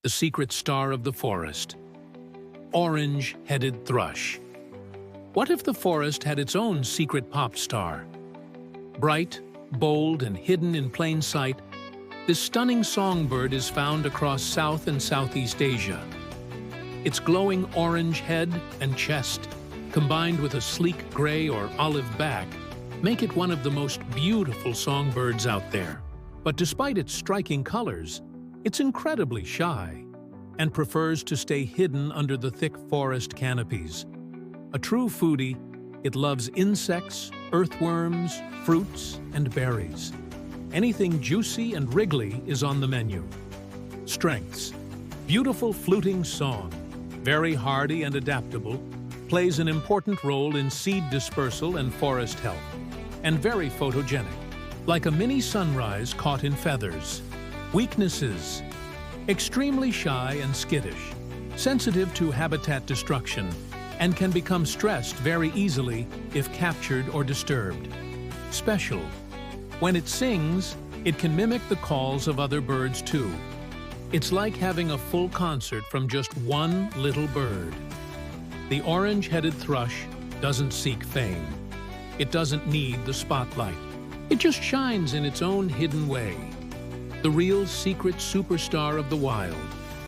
the secret star of the forest. Orange-headed thrush. What if the forest had its own secret pop star? Bright, bold, and hidden in plain sight, this stunning songbird is found across South and Southeast Asia. Its glowing orange head and chest, combined with a sleek gray or olive back, make it one of the most beautiful songbirds out there. But despite its striking colors, it's incredibly shy and prefers to stay hidden under the thick forest canopies. A true foodie, it loves insects, earthworms, fruits, and berries. Anything juicy and wriggly is on the menu. Strengths: beautiful fluting song, very hardy and adaptable, plays an important role in seed dispersal and forest health, and very photogenic, like a mini sunrise caught in feathers. Weaknesses: extremely shy and skittish, sensitive to habitat destruction, and can become stressed very easily if captured or disturbed. Special: when it sings, it can mimic the calls of other birds too. It's like having a full concert from just one little bird. The orange-headed thrush doesn't seek fame. It doesn't need the spotlight. It just shines in its own hidden way. The real secret superstar of the wild.